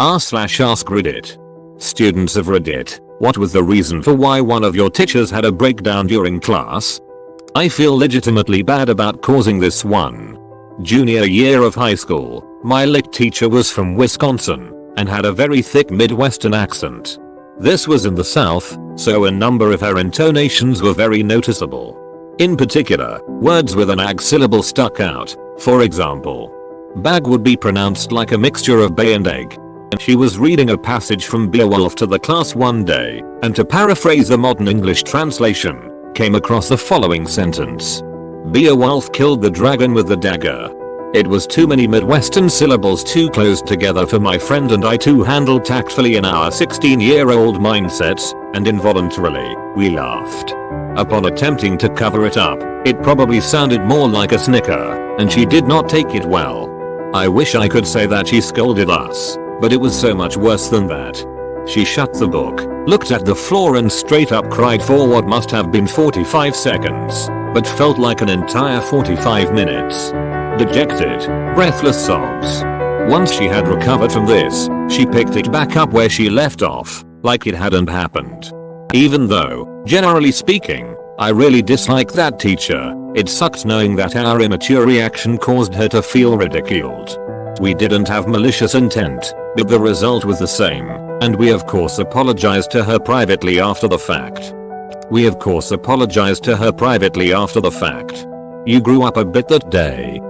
r/askreddit. Students of Reddit, what was the reason for why one of your teachers had a breakdown during class? I feel legitimately bad about causing this one. Junior year of high school, my lit teacher was from Wisconsin and had a very thick Midwestern accent. This was in the South, so a number of her intonations were very noticeable. In particular, words with an ag syllable stuck out. For example, bag would be pronounced like a mixture of bay and egg. She was reading a passage from Beowulf to the class one day, and to paraphrase the modern English translation, came across the following sentence. Beowulf killed the dragon with the dagger. It was too many Midwestern syllables too close together for my friend and I to handle tactfully in our 16-year-old mindsets, and involuntarily, we laughed. Upon attempting to cover it up, it probably sounded more like a snicker, and she did not take it well. I wish I could say that she scolded us, but it was so much worse than that. She shut the book, looked at the floor and straight up cried for what must have been 45 seconds, but felt like an entire 45 minutes. Dejected, breathless sobs. Once she had recovered from this, she picked it back up where she left off, like it hadn't happened. Even though, generally speaking, I really dislike that teacher, it sucked knowing that our immature reaction caused her to feel ridiculed. We didn't have malicious intent, but the result was the same, and we of course apologized to her privately after the fact. You grew up a bit that day.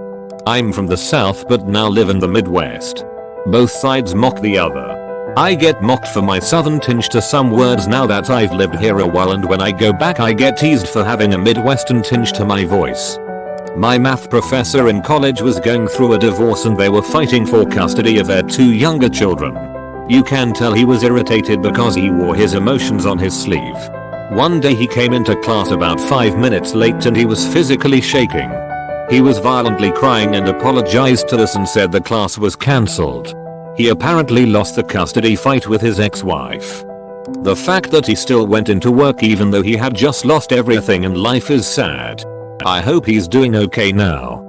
I'm from the South but now live in the Midwest. Both sides mock the other. I get mocked for my southern tinge to some words now that I've lived here a while, and when I go back I get teased for having a Midwestern tinge to my voice. My math professor in college was going through a divorce and they were fighting for custody of their two younger children. You can tell he was irritated because he wore his emotions on his sleeve. One day he came into class about 5 minutes late and he was physically shaking. He was violently crying and apologized to us and said the class was cancelled. He apparently lost the custody fight with his ex-wife. The fact that he still went into work even though he had just lost everything in life is sad. I hope he's doing okay now.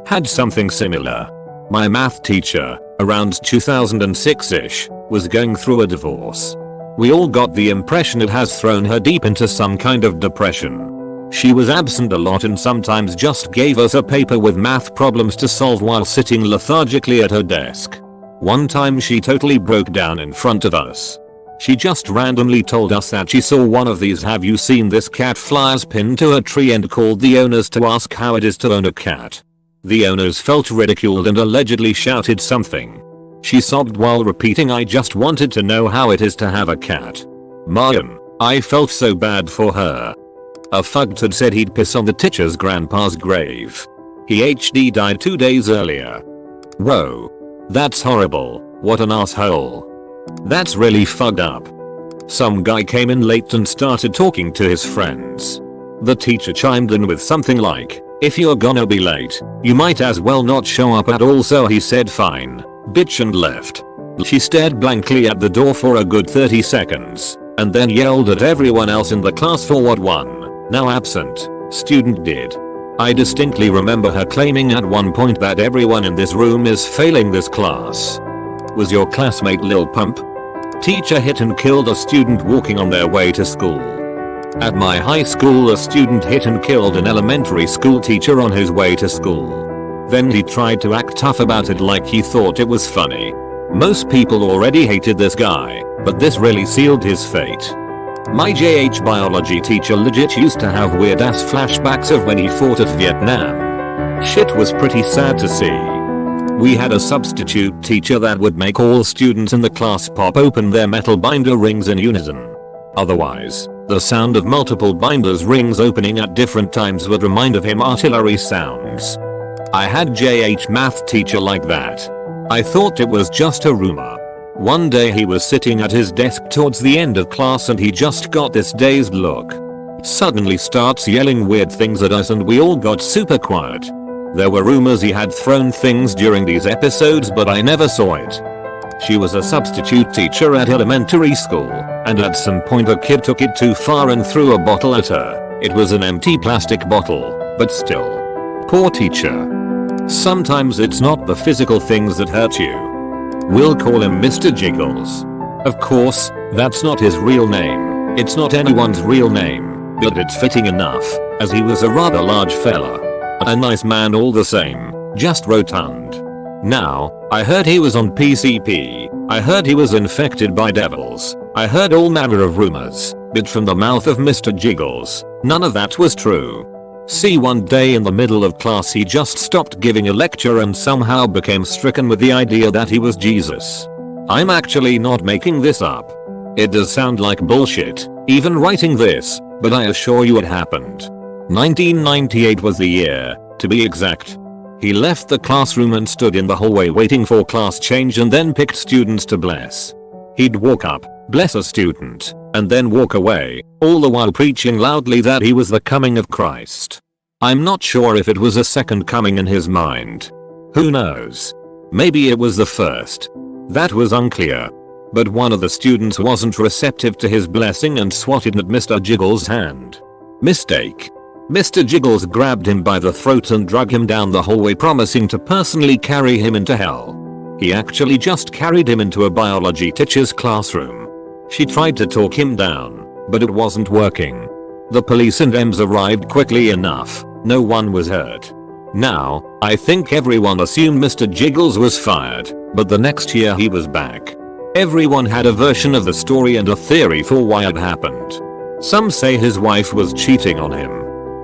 Had something similar. My math teacher, around 2006-ish, was going through a divorce. We all got the impression it has thrown her deep into some kind of depression. She was absent a lot and sometimes just gave us a paper with math problems to solve while sitting lethargically at her desk. One time she totally broke down in front of us. She just randomly told us that she saw one of these "have you seen this cat" flyers pinned to a tree and called the owners to ask how it is to own a cat. The owners felt ridiculed and allegedly shouted something. She sobbed while repeating, "I just wanted to know how it is to have a cat." Man, I felt so bad for her. A fucked had said he'd piss on the teacher's grandpa's grave. He HD died 2 days earlier. Whoa. That's horrible. What an asshole. That's really fucked up. Some guy came in late and started talking to his friends. The teacher chimed in with something like, "If you're gonna be late, you might as well not show up at all," so he said fine, bitch, and left. She stared blankly at the door for a good 30 seconds, and then yelled at everyone else in the class for what one, now absent, student did. I distinctly remember her claiming at one point that everyone in this room is failing this class. Was your classmate Lil Pump? Teacher hit and killed a student walking on their way to school. At my high school, a student hit and killed an elementary school teacher on his way to school. Then he tried to act tough about it like he thought it was funny. Most people already hated this guy, but this really sealed his fate. My JH biology teacher legit used to have weird ass flashbacks of when he fought at Vietnam. Shit was pretty sad to see. We had a substitute teacher that would make all students in the class pop open their metal binder rings in unison. Otherwise, the sound of multiple binders rings opening at different times would remind of him artillery sounds. I had JH math teacher like that. I thought it was just a rumor. One day he was sitting at his desk towards the end of class and he just got this dazed look. Suddenly starts yelling weird things at us and we all got super quiet. There were rumors he had thrown things during these episodes, but I never saw it. She was a substitute teacher at elementary school, and at some point a kid took it too far and threw a bottle at her. It was an empty plastic bottle, but still. Poor teacher. Sometimes it's not the physical things that hurt you. We'll call him Mr. Jiggles. Of course, that's not his real name. It's not anyone's real name, but it's fitting enough, as he was a rather large fella. A nice man all the same, just rotund. Now, I heard he was on PCP, I heard he was infected by devils, I heard all manner of rumors, but from the mouth of Mr. Jiggles, none of that was true. See, one day in the middle of class he just stopped giving a lecture and somehow became stricken with the idea that he was Jesus. I'm actually not making this up. It does sound like bullshit, even writing this, but I assure you it happened. 1998 was the year, to be exact. He left the classroom and stood in the hallway waiting for class change and then picked students to bless. He'd walk up, bless a student, and then walk away, all the while preaching loudly that he was the coming of Christ. I'm not sure if it was a second coming in his mind. Who knows? Maybe it was the first. That was unclear. But one of the students wasn't receptive to his blessing and swatted at Mr. Jiggles' hand. Mistake. Mr. Jiggles grabbed him by the throat and dragged him down the hallway, promising to personally carry him into hell. He actually just carried him into a biology teacher's classroom. She tried to talk him down, but it wasn't working. The police and EMS arrived quickly enough, no one was hurt. Now, I think everyone assumed Mr. Jiggles was fired, but the next year he was back. Everyone had a version of the story and a theory for why it happened. Some say his wife was cheating on him.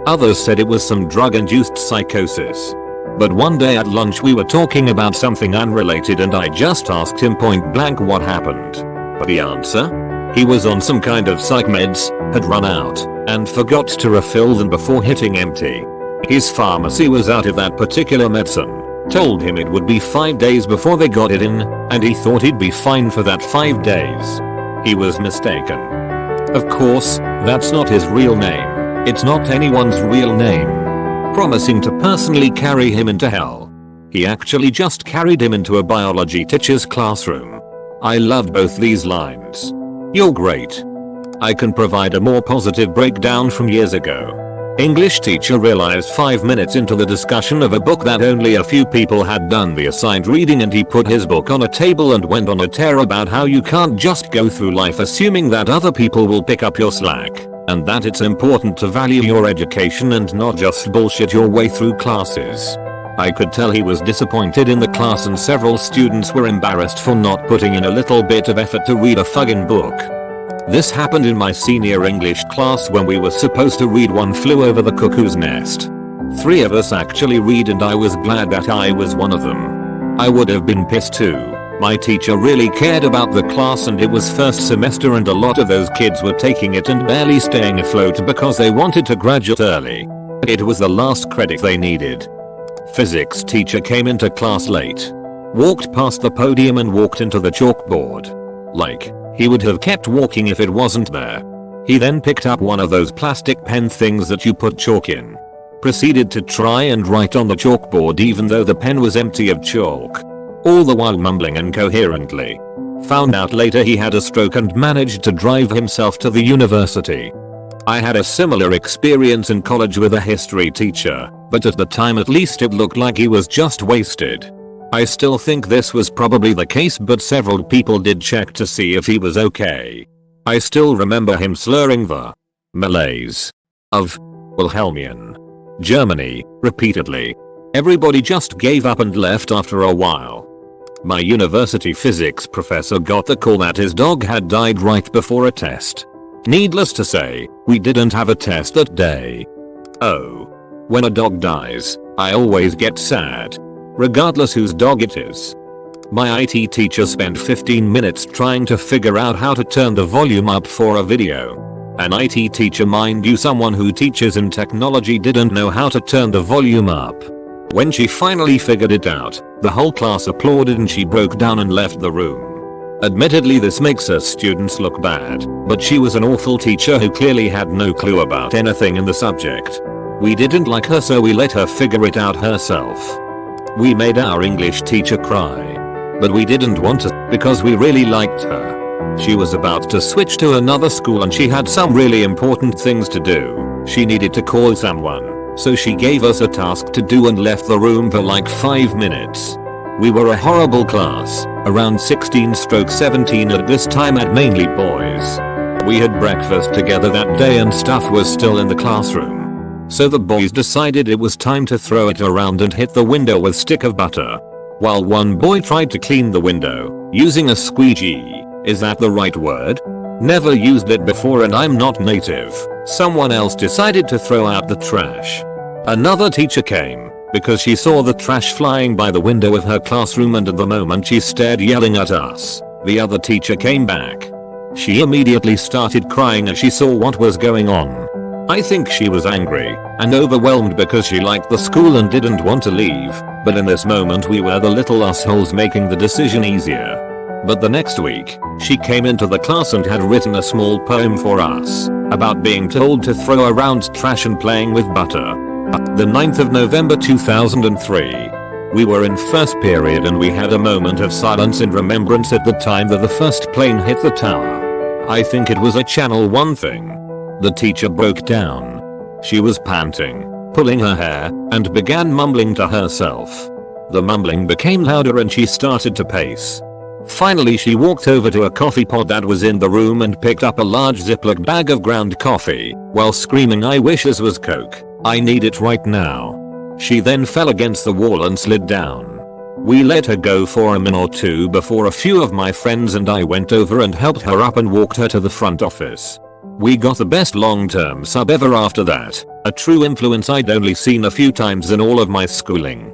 Others said it was some drug-induced psychosis. But one day at lunch we were talking about something unrelated and I just asked him point blank what happened. The answer? He was on some kind of psych meds, had run out, and forgot to refill them before hitting empty. His pharmacy was out of that particular medicine. Told him it would be 5 days before they got it in, and he thought he'd be fine for that 5 days. He was mistaken. Of course, that's not his real name. It's not anyone's real name. Promising to personally carry him into hell. He actually just carried him into a biology teacher's classroom. I loved both these lines. You're great. I can provide a more positive breakdown from years ago. English teacher realized 5 minutes into the discussion of a book that only a few people had done the assigned reading, and he put his book on a table and went on a tear about how you can't just go through life assuming that other people will pick up your slack, and that it's important to value your education and not just bullshit your way through classes. I could tell he was disappointed in the class and several students were embarrassed for not putting in a little bit of effort to read a fucking book. This happened in my senior English class when we were supposed to read One Flew Over the Cuckoo's Nest. 3 of us actually read and I was glad that I was one of them. I would have been pissed too. My teacher really cared about the class and it was first semester and a lot of those kids were taking it and barely staying afloat because they wanted to graduate early. It was the last credit they needed. Physics teacher came into class late. Walked past the podium and walked into the chalkboard. Like, he would have kept walking if it wasn't there. He then picked up one of those plastic pen things that you put chalk in. Proceeded to try and write on the chalkboard even though the pen was empty of chalk. All the while mumbling incoherently. Found out later he had a stroke and managed to drive himself to the university. I had a similar experience in college with a history teacher, but at the time at least it looked like he was just wasted. I still think this was probably the case, but several people did check to see if he was okay. I still remember him slurring the Malays of Wilhelmian Germany repeatedly. Everybody just gave up and left after a while. My university physics professor got the call that his dog had died right before a test. Needless to say, we didn't have a test that day. Oh. When a dog dies, I always get sad. Regardless whose dog it is. My IT teacher spent 15 minutes trying to figure out how to turn the volume up for a video. An IT teacher, mind you, someone who teaches in technology, didn't know how to turn the volume up. When she finally figured it out, the whole class applauded and she broke down and left the room. Admittedly, this makes her students look bad, but she was an awful teacher who clearly had no clue about anything in the subject. We didn't like her, so we let her figure it out herself. We made our English teacher cry. But we didn't want to because we really liked her. She was about to switch to another school and she had some really important things to do. She needed to call someone, so she gave us a task to do and left the room for like 5 minutes. We were a horrible class, around 16/17 at this time and mainly boys. We had breakfast together that day and stuff was still in the classroom. So the boys decided it was time to throw it around and hit the window with stick of butter. While one boy tried to clean the window, using a squeegee. Is that the right word? Never used it before and I'm not native. Someone else decided to throw out the trash. Another teacher came, because she saw the trash flying by the window of her classroom and at the moment she stared yelling at us. The other teacher came back. She immediately started crying as she saw what was going on. I think she was angry and overwhelmed because she liked the school and didn't want to leave, but in this moment we were the little assholes making the decision easier. But the next week, she came into the class and had written a small poem for us about being told to throw around trash and playing with butter. The 9th of November 2003. We were in first period and we had a moment of silence in remembrance at the time that the first plane hit the tower. I think it was a Channel 1 thing. The teacher broke down. She was panting, pulling her hair, and began mumbling to herself. The mumbling became louder and she started to pace. Finally she walked over to a coffee pot that was in the room and picked up a large Ziploc bag of ground coffee, while screaming, "I wish this was Coke. I need it right now." She then fell against the wall and slid down. We let her go for a minute or two before a few of my friends and I went over and helped her up and walked her to the front office. We got the best long-term sub ever after that, a true influence I'd only seen a few times in all of my schooling.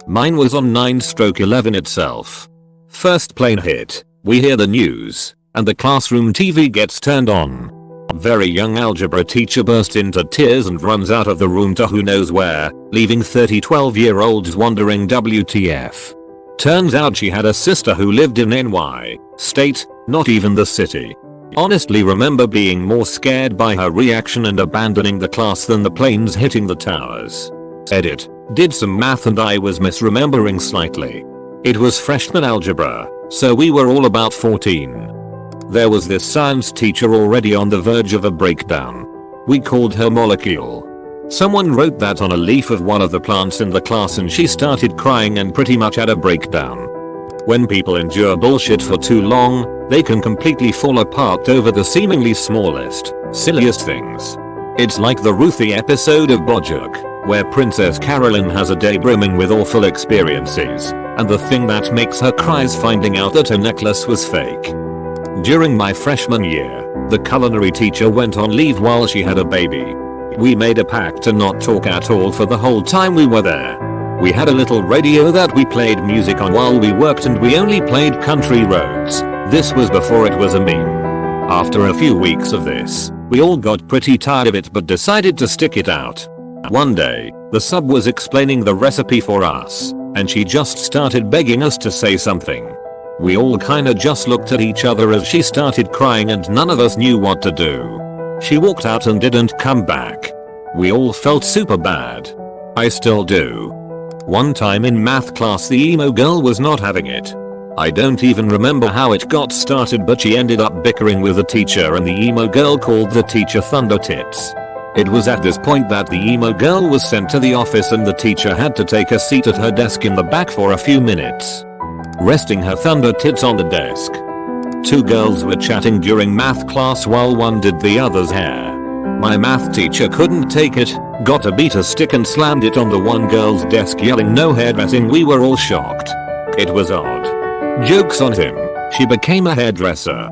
Mine was on 9/11 itself. First plane hit, we hear the news, and the classroom TV gets turned on. A very young algebra teacher bursts into tears and runs out of the room to who knows where, leaving 30 12-year-olds wondering WTF. Turns out she had a sister who lived in NY state, not even the city. Honestly remember being more scared by her reaction and abandoning the class than the planes hitting the towers. Edit. Did some math and I was misremembering slightly. It was freshman algebra, so we were all about 14. There was this science teacher already on the verge of a breakdown. We called her Molecule. Someone wrote that on a leaf of one of the plants in the class and she started crying and pretty much had a breakdown. When people endure bullshit for too long, they can completely fall apart over the seemingly smallest, silliest things. It's like the Ruthie episode of BoJack, where Princess Carolyn has a day brimming with awful experiences, and the thing that makes her cry is finding out that her necklace was fake. During my freshman year, the culinary teacher went on leave while she had a baby. We made a pact to not talk at all for the whole time we were there. We had a little radio that we played music on while we worked and we only played Country Roads. This was before it was a meme. After a few weeks of this, we all got pretty tired of it but decided to stick it out. One day, the sub was explaining the recipe for us, and she just started begging us to say something. We all kinda just looked at each other as she started crying and none of us knew what to do. She walked out and didn't come back. We all felt super bad. I still do. One time in math class the emo girl was not having it. I don't even remember how it got started but she ended up bickering with the teacher and the emo girl called the teacher Thunder Tits. It was at this point that the emo girl was sent to the office and the teacher had to take a seat at her desk in the back for a few minutes, resting her thunder tits on the desk. Two girls were chatting during math class while one did the other's hair. My math teacher couldn't take it, got a beater stick and slammed it on the one girl's desk yelling no hairdressing. We were all shocked. It was odd. Jokes on him, she became a hairdresser.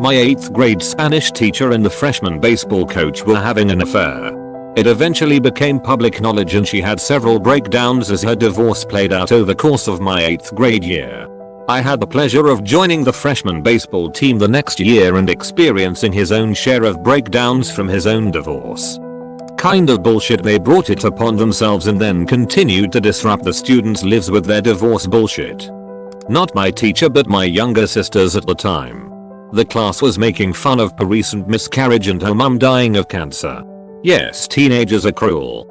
My 8th grade Spanish teacher and the freshman baseball coach were having an affair. It eventually became public knowledge and she had several breakdowns as her divorce played out over the course of my 8th grade year. I had the pleasure of joining the freshman baseball team the next year and experiencing his own share of breakdowns from his own divorce. Kind of bullshit. They brought it upon themselves and then continued to disrupt the students' lives with their divorce bullshit. Not my teacher but my younger sisters at the time. The class was making fun of her recent miscarriage and her mum dying of cancer. Yes, teenagers are cruel.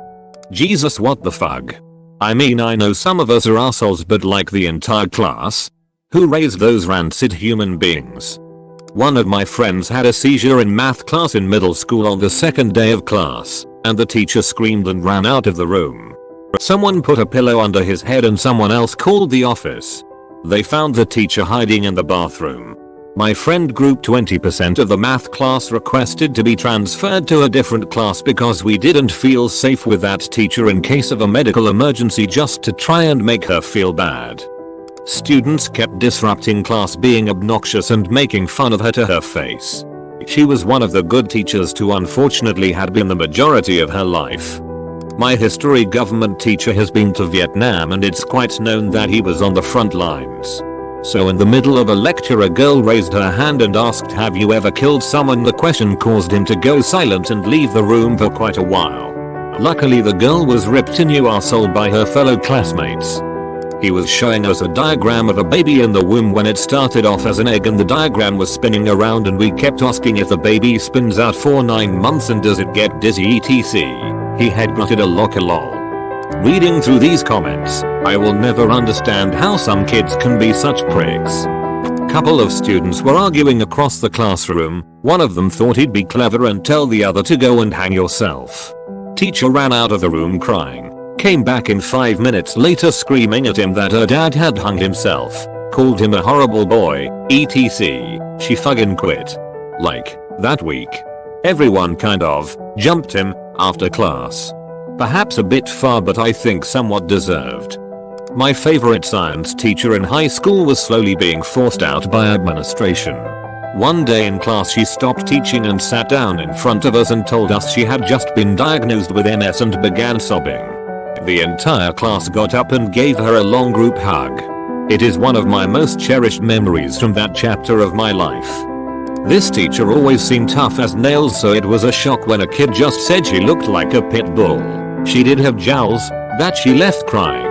Jesus, what the fuck? I mean, I know some of us are assholes but like the entire class? Who raised those rancid human beings? One of my friends had a seizure in math class in middle school on the second day of class, and the teacher screamed and ran out of the room. Someone put a pillow under his head and someone else called the office. They found the teacher hiding in the bathroom. My friend group 20% of the math class requested to be transferred to a different class because we didn't feel safe with that teacher in case of a medical emergency, just to try and make her feel bad. Students kept disrupting class, being obnoxious and making fun of her to her face. She was one of the good teachers who unfortunately had been the majority of her life. My history government teacher has been to Vietnam and it's quite known that he was on the front lines. So in the middle of a lecture a girl raised her hand and asked, "Have you ever killed someone?" The question caused him to go silent and leave the room for quite a while. Luckily the girl was ripped a new arsehole by her fellow classmates. He was showing us a diagram of a baby in the womb when it started off as an egg and the diagram was spinning around and we kept asking if the baby spins out for 9 months and does it get dizzy etc. He had grunted a lol. Reading through these comments, I will never understand how some kids can be such pricks. Couple of students were arguing across the classroom. One of them thought he'd be clever and tell the other to go and hang yourself. Teacher ran out of the room crying. Came back in 5 minutes later screaming at him that her dad had hung himself. Called him a horrible boy, etc. She fucking quit. Like, that week. Everyone kind of jumped him after class. Perhaps a bit far, but I think somewhat deserved. My favorite science teacher in high school was slowly being forced out by administration. One day in class she stopped teaching and sat down in front of us and told us she had just been diagnosed with MS and began sobbing. The entire class got up and gave her a long group hug. It is one of my most cherished memories from that chapter of my life. This teacher always seemed tough as nails, so it was a shock when a kid just said she looked like a pit bull. She did have jowls that she left crying.